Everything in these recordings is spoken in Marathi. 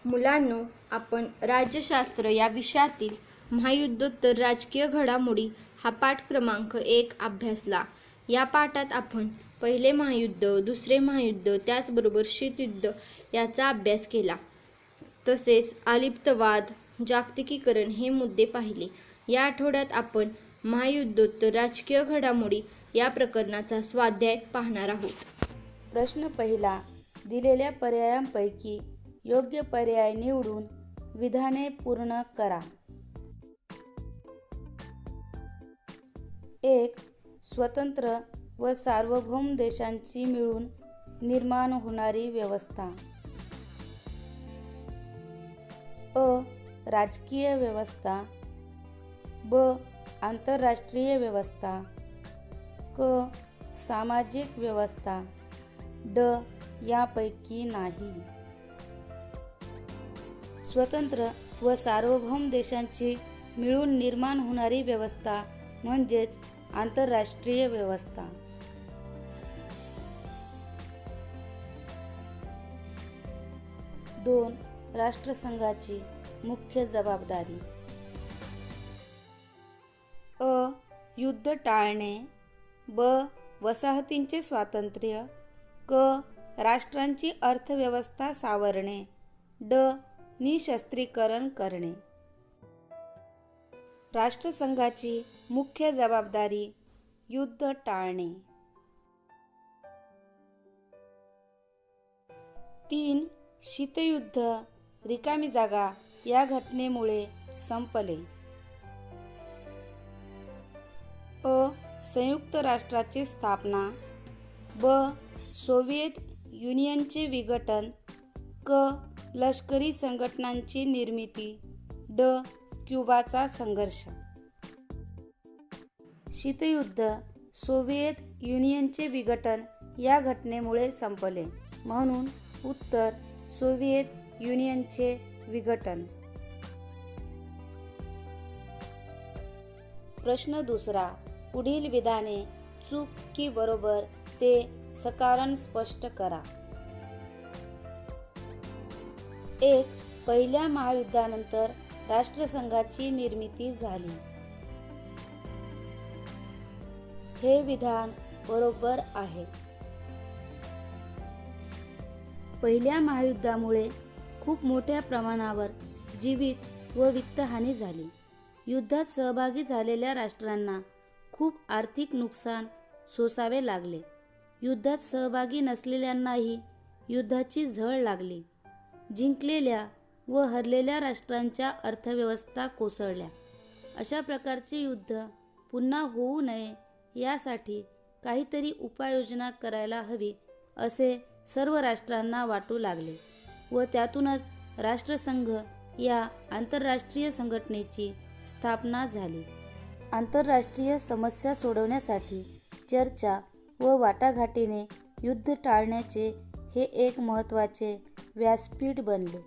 मुलांनो, आपण राज्यशास्त्र या विषयातील महायुद्धोत्तर राजकीय घडामोडी हा पाठ क्रमांक 1 अभ्यासला. या पाठात आपण पहिले महायुद्ध, दुसरे महायुद्ध, त्याचबरोबर शीतयुद्ध याचा अभ्यास केला. तसेच अलिप्तवाद, जागतिकीकरण हे मुद्दे पाहिले. या आठवड्यात आपण महायुद्धोत्तर राजकीय घडामोडी या प्रकरणाचा स्वाध्याय पाहणार आहोत. प्रश्न पहिला. दिलेल्या पर्यायांपैकी योग्य पर्याय निवडून विधाने पूर्ण करा. 1. स्वतंत्र व सार्वभौम देशांची मिळून निर्माण होणारी व्यवस्था. अ. राजकीय व्यवस्था. ब. आंतरराष्ट्रीय व्यवस्था. क. सामाजिक व्यवस्था. ड. यापैकी नाही. स्वतंत्र व सार्वभौम देशांची मिळून निर्माण होणारी व्यवस्था म्हणजेच आंतरराष्ट्रीय व्यवस्था. 2. राष्ट्रसंघाची मुख्य जबाबदारी. अ. युद्ध टाळणे. ब. वसाहतींचे स्वातंत्र्य. क. राष्ट्रांची अर्थव्यवस्था सावरणे. ड. निशस्त्रीकरण करणे. राष्ट्रसंघाची मुख्य जबाबदारी युद्ध टाळणे. 3. शीतयुद्ध रिकामी जागा या घटनेमुळे संपले. अ. संयुक्त राष्ट्राची स्थापना. ब. सोव्हिएत युनियनचे विघटन. क. लष्करी संघटनांची निर्मिती. ड. क्युबाचा संघर्ष. शीतयुद्ध सोव्हिएत युनियनचे विघटन या घटनेमुळे संपले, म्हणून उत्तर सोव्हिएत युनियनचे विघटन. प्रश्न दुसरा. पुढील विधाने चूक की बरोबर ते सकारण स्पष्ट करा. 1. पहिल्या महायुद्धानंतर राष्ट्रसंघाची निर्मिती झाली. हे विधान बरोबर आहे. पहिल्या महायुद्धामुळे खूप मोठ्या प्रमाणावर जीवित व वित्तहानी झाली. युद्धात सहभागी झालेल्या राष्ट्रांना खूप आर्थिक नुकसान सोसावे लागले. युद्धात सहभागी नसलेल्यांनाही युद्धाची झळ लागली. जिंकलेल्या व हरलेल्या राष्ट्रांच्या अर्थव्यवस्था कोसळल्या. अशा प्रकारचे युद्ध पुन्हा होऊ नये यासाठी काहीतरी उपाययोजना करायला हवी असे सर्व राष्ट्रांना वाटू लागले व त्यातूनच राष्ट्रसंघ या आंतरराष्ट्रीय संघटनेची स्थापना झाली. आंतरराष्ट्रीय समस्या सोडवण्यासाठी चर्चा व वाटाघाटीने युद्ध टाळण्याचे हे एक महत्त्वाचे व्यासपीठ बनले.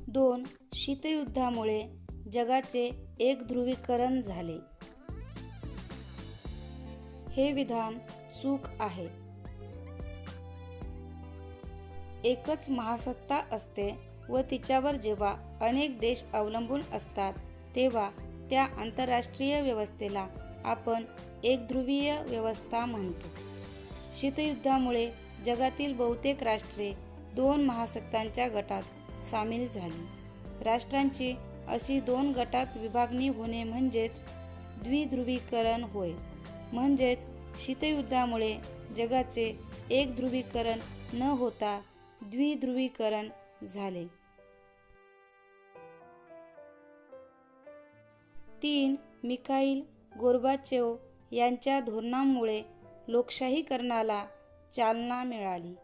2. शीतयुद्धामुळे जगाचे एकध्रुवीकरण झाले. हे विधान चूक आहे. एकच महासत्ता असते व तिच्यावर जेव्हा अनेक देश अवलंबून असतात तेव्हा त्या आंतरराष्ट्रीय व्यवस्थेला आपण एकध्रुवीय व्यवस्था म्हणतो. शीतयुद्धामुळे जगातील बहुतेक राष्ट्रे 2 महासत्तांच्या गटात सामील झाली. राष्ट्रांची अशी 2 गटात विभागणी होणे म्हणजेच द्विध्रुवीकरण होय. म्हणजेच शीतयुद्धामुळे जगाचे एकध्रुवीकरण न होता द्विध्रुवीकरण झाले. 3. मिखाईल गोर्बाचेव यांच्या धोरणांमुळे लोकशाहीकरणाला चालना मिळाली.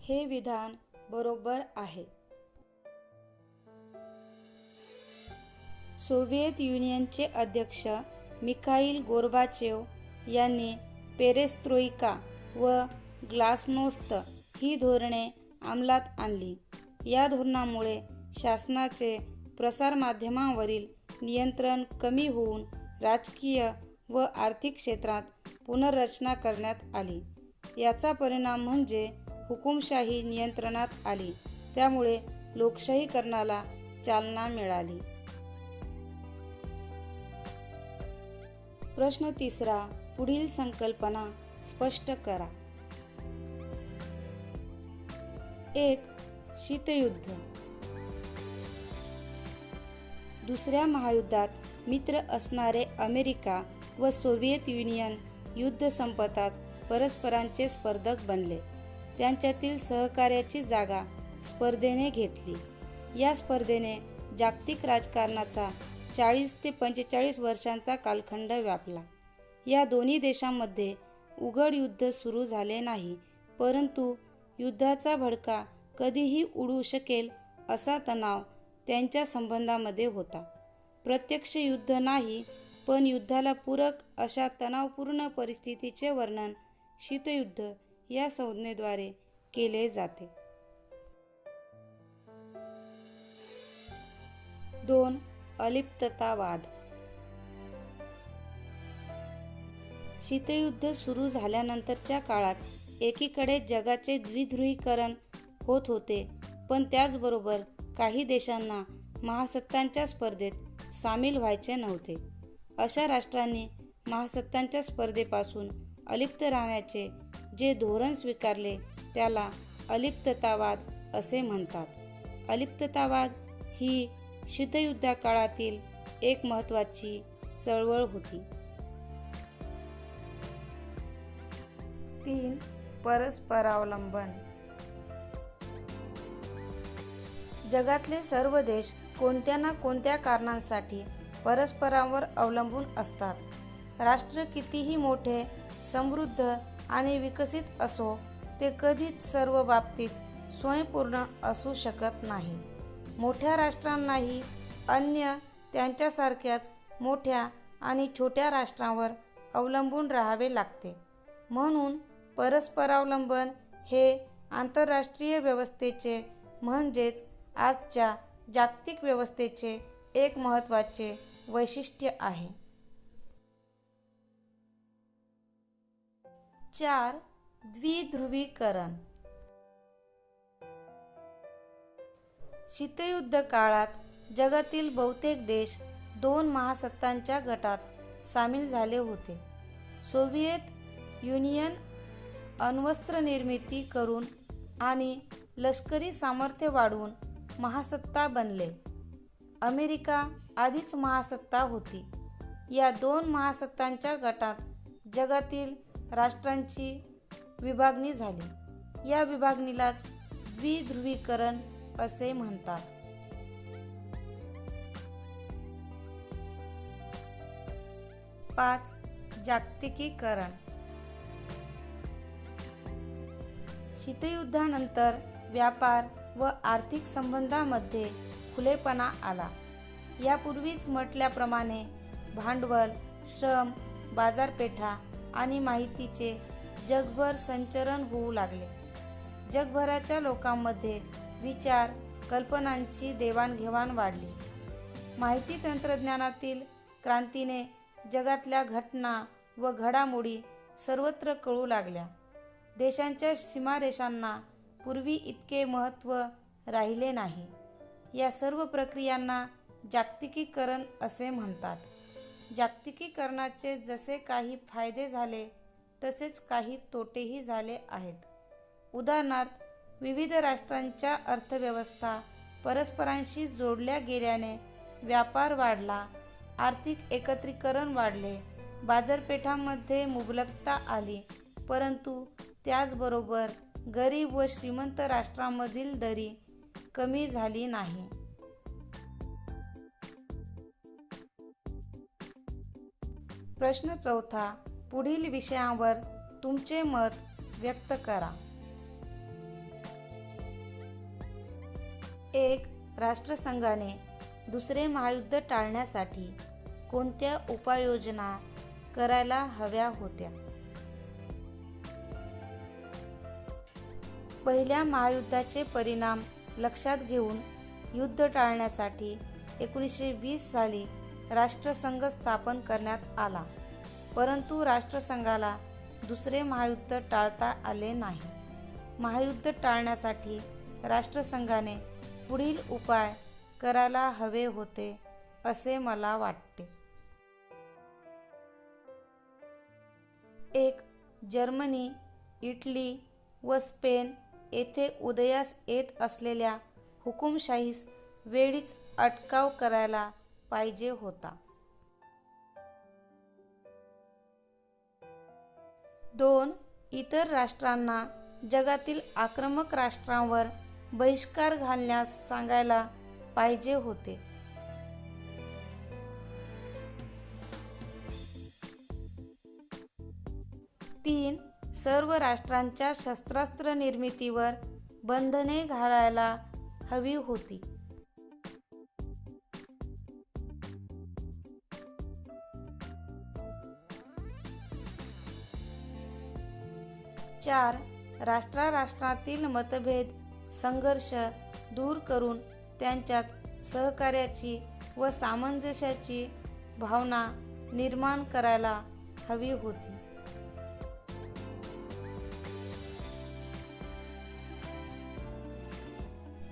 हे विधान बरोबर आहे. सोव्हिएत युनियनचे अध्यक्ष मिखाईल गोर्बाचेव यांनी पेरेस्त्रोइका व ग्लासनोस्त ही धोरणे अंमलात आणली. या धोरणामुळे शासनाचे प्रसारमाध्यमांवरील नियंत्रण कमी होऊन राजकीय व आर्थिक क्षेत्रात पुनर्रचना करण्यात आली. याचा परिणाम म्हणजे हुकुमशाही नियंत्रणात आली, त्यामुळे लोकशाहीकरणाला चालना मिळाली. प्रश्न तिसरा, पुढील संकल्पना स्पष्ट करा. 1. शीतयुद्ध. दुसऱ्या महायुद्धात मित्र असणारे अमेरिका व सोव्हिएत युनियन युद्ध संपताच परस्परांचे स्पर्धक बनले. त्यांच्यातील सहकार्याची जागा स्पर्धेने घेतली. या स्पर्धेने जागतिक राजकारणाचा 40 ते 45 वर्षांचा कालखंड व्यापला. या दोन्ही देशांमध्ये उघड युद्ध सुरू झाले नाही, परंतु युद्धाचा भडका कधीही उडू शकेल असा तणाव त्यांच्या संबंधामध्ये होता. प्रत्यक्ष युद्ध नाही, पण युद्धाला पूरक अशा तणावपूर्ण परिस्थितीचे वर्णन शीतयुद्ध या संज्ञेद्वारे केले जाते. 2. अलिप्ततावाद. शीतयुद्ध सुरू झाल्यानंतरच्या काळात एकीकडे जगाचे द्विध्रुवीकरण होत होते, पण त्याचबरोबर काही देशांना महासत्तांच्या स्पर्धेत सामील व्हायचे नव्हते. अशा राष्ट्रांनी महासत्तांच्या स्पर्धेपासून अलिप्त राहण्याचे जे धोरण स्वीकारले त्याला अलिप्ततावाद असे म्हणतात. अलिप्ततावाद ही शीतयुद्धकाळातील एक महत्त्वाची चळवळ होती. 3. परस्परावलंबन. जगातले सर्व देश कोणत्या ना कोणत्या कारणांसाठी परस्परांवर अवलंबून असतात. राष्ट्र कितीही मोठे, समृद्ध आणि विकसित असो, ते कधीच सर्व बाबतीत स्वयंपूर्ण असू शकत नाही. मोठ्या राष्ट्रांनाही अन्य त्यांच्यासारख्याच मोठ्या आणि छोट्या राष्ट्रांवर अवलंबून राहावे लागते. म्हणून परस्परावलंबन हे आंतरराष्ट्रीय व्यवस्थेचे म्हणजेच आजच्या जागतिक व्यवस्थेचे एक महत्त्वाचे वैशिष्ट्य आहे. 4. द्विध्रुवीकरण. शीतयुद्ध काळात जगातील बहुतेक देश 2 महासत्तांच्या गटात सामील झाले होते. सोव्हिएत युनियन अण्वस्त्र निर्मिती करून आणि लष्करी सामर्थ्य वाढवून महासत्ता बनले. अमेरिका आधीच महासत्ता होती. या 2 महासत्तांच्या गटात जगातील राष्ट्रांची विभागणी झाली. या विभागणीलाच द्विध्रुवीकरण असे म्हणतात. 5. जागतिकीकरण. शीतयुद्धानंतर व्यापार व आर्थिक संबंधांमध्ये खुलेपणा आला. यापूर्वीच म्हटल्याप्रमाणे भांडवल, श्रम, बाजारपेठा आणि माहितीचे जगभर संचरण होऊ लागले. जगभराच्या लोकांमध्ये विचार, कल्पनांची देवाणघेवाण वाढली. माहिती तंत्रज्ञानातील क्रांतीने जगातल्या घटना व घडामोडी सर्वत्र कळू लागल्या. देशांच्या सीमारेषांना पूर्वी इतके महत्त्व राहिले नाही. या सर्व प्रक्रियांना जागतिकीकरण असे म्हणतात. जागतिकीकरणाचे जसे काही फायदे झाले तसेच काही तोटेही झाले आहेत. उदाहरणार्थ, विविध राष्ट्रांच्या अर्थव्यवस्था परस्परांशी जोडल्या गेल्याने व्यापार वाढला, आर्थिक एकत्रीकरण वाढले, बाजारपेठांमध्ये मुबलकता आली, परंतु त्याचबरोबर गरीब व श्रीमंत राष्ट्रांमधील दरी कमी झाली नाही. प्रश्न 4. पुढील विषयांवर तुमचे मत व्यक्त करा. 1. राष्ट्रसंघाने दुसरे महायुद्ध टाळण्यासाठी कोणत्या उपाययोजना करायला हव्या होत्या? पहिल्या महायुद्धाचे परिणाम लक्षात घेऊन युद्ध टाळण्यासाठी 1920 साली राष्ट्रसंघ स्थापन करण्यात आला. परंतु राष्ट्रसंघाला दुसरे महायुद्ध टाळता आले नाही. महायुद्ध टाळण्यासाठी राष्ट्रसंघाने पुढील उपाय करायला हवे होते असे मला वाटते. 1. जर्मनी, इटली व स्पेन येथे उदयास येत असलेल्या हुकुमशाहीस वेळीच अटकाव करायला पाहिजे होता. 2. इतर राष्ट्रांना जगातील आक्रमक राष्ट्रांवर बहिष्कार घालण्यास सांगायला पाहिजे होते. 3. सर्व राष्ट्रांच्या शस्त्रास्त्र निर्मितीवर बंधने घालायला हवी होती. 4. राष्ट्रातील मतभेद संघर्ष दूर करून त्यांच्यात सहकार्याची व सामंजस्याची भावना निर्माण करायला हवी होती.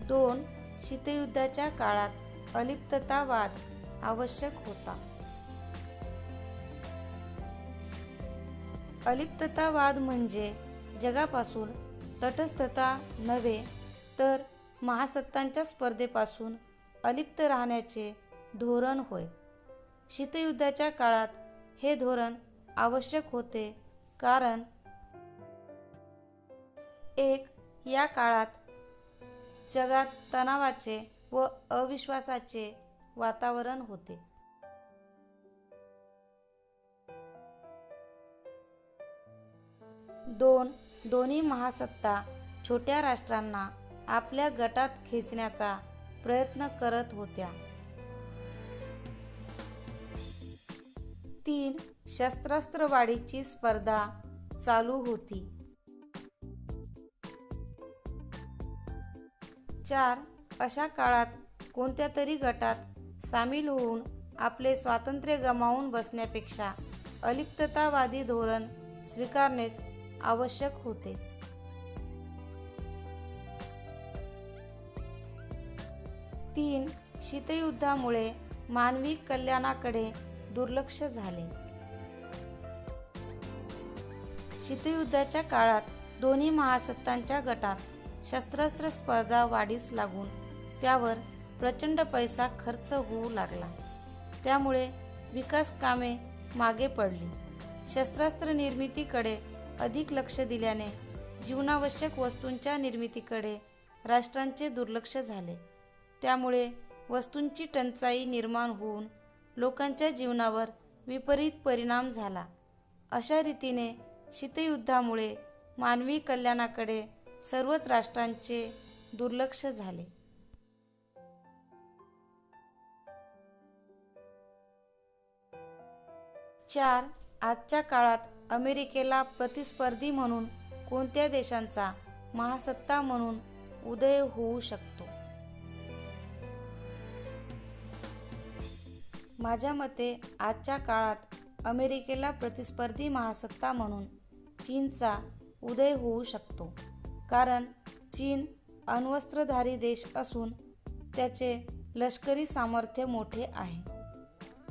2. शीतयुद्धाच्या काळात अलिप्ततावाद आवश्यक होता. अलिप्ततावाद म्हणजे जगापासून तटस्थता नव्हे तर महासत्तांच्या स्पर्धेपासून अलिप्त राहण्याचे धोरण होय. शीतयुद्धाच्या काळात हे धोरण आवश्यक होते कारण 1. या काळात जगात तणावाचे व अविश्वासाचे वातावरण होते. 2. दोन्ही महासत्ता छोट्या राष्ट्रांना आपल्या गटात खेचण्याचा प्रयत्न करत होत्या. 3. शस्त्रास्त्रवाढीची स्पर्धा चालू होती. 4. अशा काळात कोणत्या तरी गटात सामील होऊन आपले स्वातंत्र्य गमावून बसण्यापेक्षा अलिप्ततावादी धोरण स्वीकारणेच आवश्यक होते. 3. शीतयुद्धामुळे मानवी कल्याणाकडे दुर्लक्ष झाले. शीतयुद्धाच्या काळात दोन्ही महासत्तांच्या गटात शस्त्रास्त्र स्पर्धा वाढीस लागून त्यावर प्रचंड पैसा खर्च होऊ लागला. त्यामुळे विकास कामे मागे पडली. शस्त्रास्त्र निर्मितीकडे अधिक लक्ष दिल्याने जीवनावश्यक वस्तूंच्या निर्मितीकडे राष्ट्रांचे दुर्लक्ष झाले. त्यामुळे वस्तूंची टंचाई निर्माण होऊन लोकांच्या जीवनावर विपरीत परिणाम झाला. अशा रीतीने शीतयुद्धामुळे मानवी कल्याणाकडे सर्वच राष्ट्रांचे दुर्लक्ष झाले. 4. आजच्या काळात अमेरिकेला प्रतिस्पर्धी म्हणून कोणत्या देशांचा महासत्ता म्हणून उदय होऊ शकतो? माझ्या मते आजच्या काळात अमेरिकेला प्रतिस्पर्धी महासत्ता म्हणून चीनचा उदय होऊ शकतो. कारण चीन अण्वस्त्रधारी देश असून त्याचे लष्करी सामर्थ्य मोठे आहे.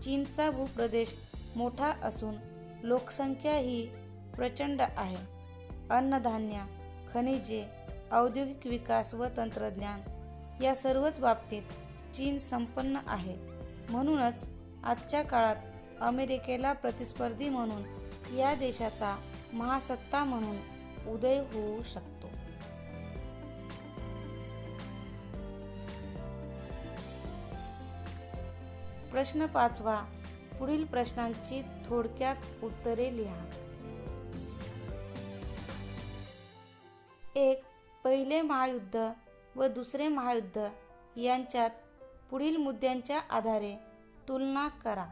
चीनचा भूप्रदेश मोठा असून लोकसंख्या ही प्रचंड आहे. अन्नधान्य, खनिजे, औद्योगिक विकास व तंत्रज्ञान या सर्वच बाबतीत चीन संपन्न आहे. म्हणूनच आजच्या काळात अमेरिकेला प्रतिस्पर्धी म्हणून या देशाचा महासत्ता म्हणून उदय होऊ शकतो. प्रश्न 5. पुढील प्रश्नांची थोडक्यात उत्तरे लिहा. 1. पहिले महायुद्ध व दुसरे महायुद्ध यांच्यात पुढील मुद्द्यांच्या आधारे तुलना करा.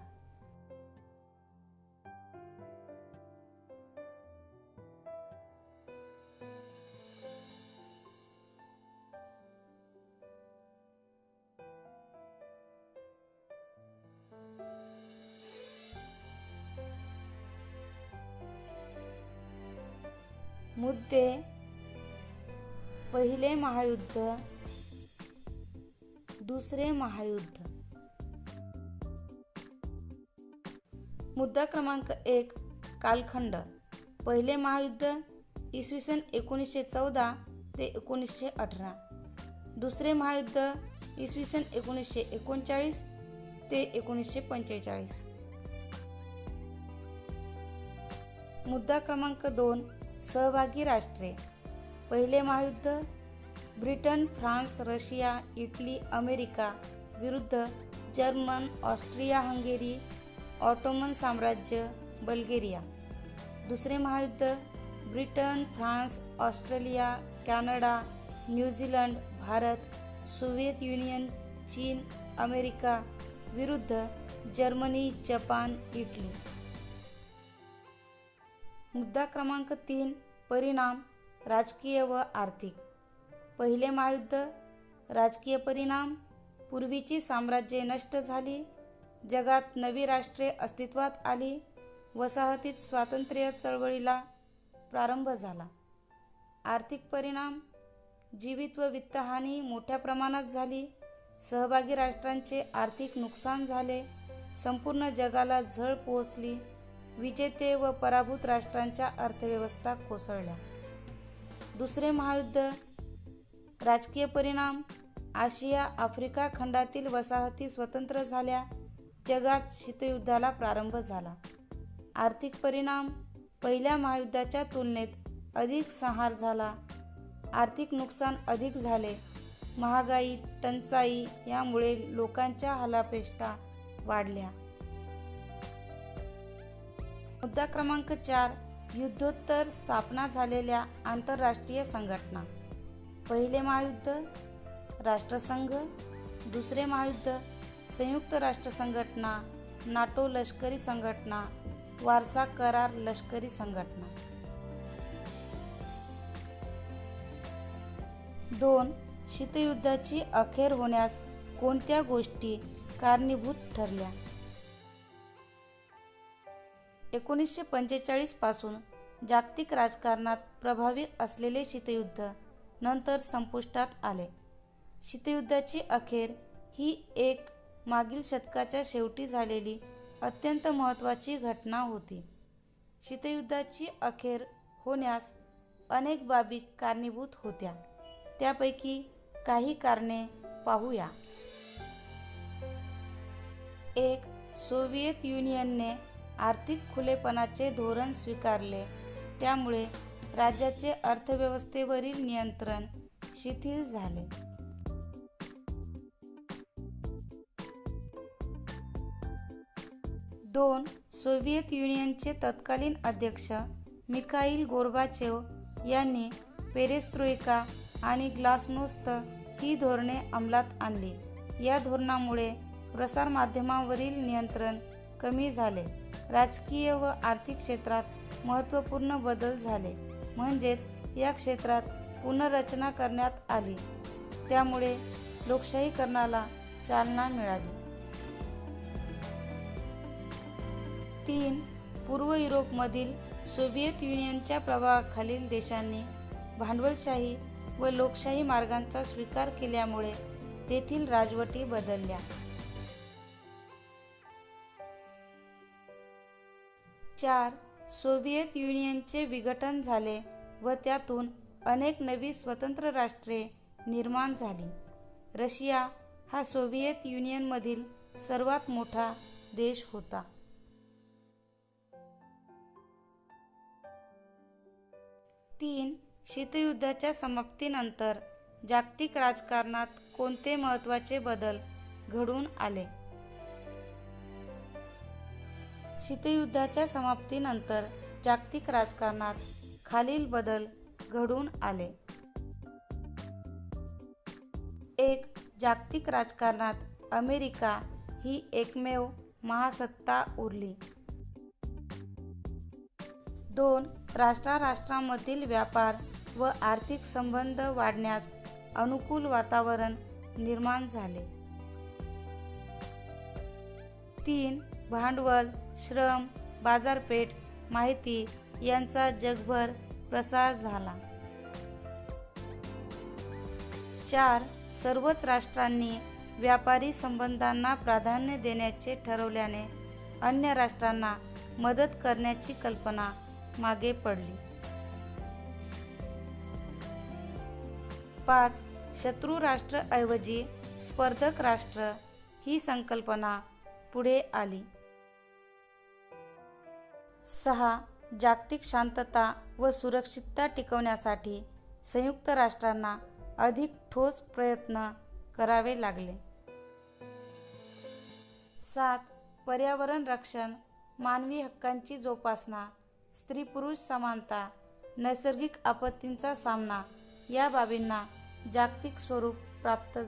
मुद्दे पहिले महायुद्ध, दुसरे महायुद्ध. मुद्दा क्रमांक 1. कालखंड. पहिले महायुद्ध इसवी सन 1914 ते 1918. दुसरे महायुद्ध इसवी सन 1939 ते 1945. मुद्दा क्रमांक 2. सहभागी राष्ट्रे. पहिले महायुद्ध Britain, France, Russia, Italy, America विरुद्ध जर्मन, ऑस्ट्रिया हंगेरी, ऑटोमन साम्राज्य, बल्गेरिया. दुसरे महायुद्ध Britain, France, Australia, Canada, New Zealand, Bharat, Soviet union, चीन, अमेरिका विरुद्ध जर्मनी, जपान, इटली. मुद्दा क्रमांक 3. परिणाम राजकीय व आर्थिक. पहिले महायुद्ध राजकीय परिणाम. पूर्वीची साम्राज्ये नष्ट झाली, जगात नवी राष्ट्रे अस्तित्वात आली, वसाहतीत स्वातंत्र्य चळवळीला प्रारंभ झाला. आर्थिक परिणाम. जीवित व वित्तहानी मोठ्या प्रमाणात झाली, सहभागी राष्ट्रांचे आर्थिक नुकसान झाले, संपूर्ण जगाला झळ पोहोचली, विजेते व पराभूत राष्ट्रांच्या अर्थव्यवस्था कोसळल्या. दुसरे महायुद्ध राजकीय परिणाम. आशिया, आफ्रिका खंडातील वसाहती स्वतंत्र झाल्या, जगात शीतयुद्धाला प्रारंभ झाला. आर्थिक परिणाम. पहिल्या महायुद्धाच्या तुलनेत अधिक संहार झाला, आर्थिक नुकसान अधिक झाले, महागाई, टंचाई यामुळे लोकांच्या हालापेष्टा वाढल्या. मुद्दा क्रमांक 4. युद्धोत्तर स्थापना झालेल्या आंतरराष्ट्रीय संघटना. पहिले महायुद्ध राष्ट्रसंघ. दुसरे महायुद्ध संयुक्त राष्ट्र संघटना, नाटो लष्करी संघटना, वारसा करार लष्करी संघटना. 2. शीतयुद्धाची अखेर होण्यास कोणत्या गोष्टी कारणीभूत ठरल्या? 1945 पासून जागतिक राजकारणात प्रभावी असलेले शीतयुद्ध नंतर संपुष्टात आले. शीतयुद्धाची अखेर ही एक मागील शतकाच्या शेवटी झालेली अत्यंत महत्त्वाची घटना होती. शीतयुद्धाची अखेर होण्यास अनेक बाबी कारणीभूत होत्या. त्यापैकी काही कारणे पाहूया. 1. सोव्हिएत युनियनने आर्थिक खुलेपणाचे धोरण स्वीकारले, त्यामुळे राज्याचे अर्थव्यवस्थेवरील नियंत्रण शिथिल झाले. 2. सोव्हिएत युनियनचे तत्कालीन अध्यक्ष मिखाईल गोर्बाचेव यांनी पेरेस्त्रोइका आणि ग्लासनोस्त ही धोरणे अंमलात आणली. या धोरणामुळे प्रसारमाध्यमांवरील नियंत्रण कमी झाले, राजकीय व आर्थिक क्षेत्रात महत्त्वपूर्ण बदल झाले, म्हणजेच या क्षेत्रात पुनर्रचना करण्यात आली. त्यामुळे लोकशाहीकरणाला चालना मिळाली. 3. पूर्व युरोपमधील सोव्हिएत युनियनच्या प्रभावाखालील देशांनी भांडवलशाही व लोकशाही मार्गांचा स्वीकार केल्यामुळे तेथील राजवटी बदलल्या. 4. सोव्हिएत युनियनचे विघटन झाले व त्यातून अनेक नवी स्वतंत्र राष्ट्रे निर्माण झाली. रशिया हा सोव्हिएत युनियनमधील सर्वात मोठा देश होता. 3. शीतयुद्धाच्या समाप्तीनंतर जागतिक राजकारणात कोणते महत्त्वाचे बदल घडून आले? शीतयुद्धाच्या समाप्तीनंतर जागतिक राजकारणात खालील बदल घडून आले. 1. जागतिक राजकारणात अमेरिका ही एकमेव महासत्ता उरली. 2. राष्ट्रांमधील व्यापार व आर्थिक संबंध वाढण्यास अनुकूल वातावरण निर्माण झाले. 3. भांडवल, श्रम, बाजारपेठ, माहिती यांचा जगभर प्रसार झाला. 4. सर्वच राष्ट्रांनी व्यापारी संबंधांना प्राधान्य देण्याचे ठरवल्याने अन्य राष्ट्रांना मदत करण्याची कल्पना मागे पडली. 5. शत्रू राष्ट्राऐवजी स्पर्धक राष्ट्र ही संकल्पना पुढे आली. 6. जागतिक शांतता व सुरक्षितता टिकवण्यासाठी संयुक्त राष्ट्रांना अधिक ठोस प्रयत्न करावे लागले. 7. पर्यावरण रक्षण, मानवी हक्कांची जोपासना, स्त्री-पुरुष समानता, नैसर्गिक आपत्तींचा सामना या बाबींना जागतिक स्वरूप प्राप्त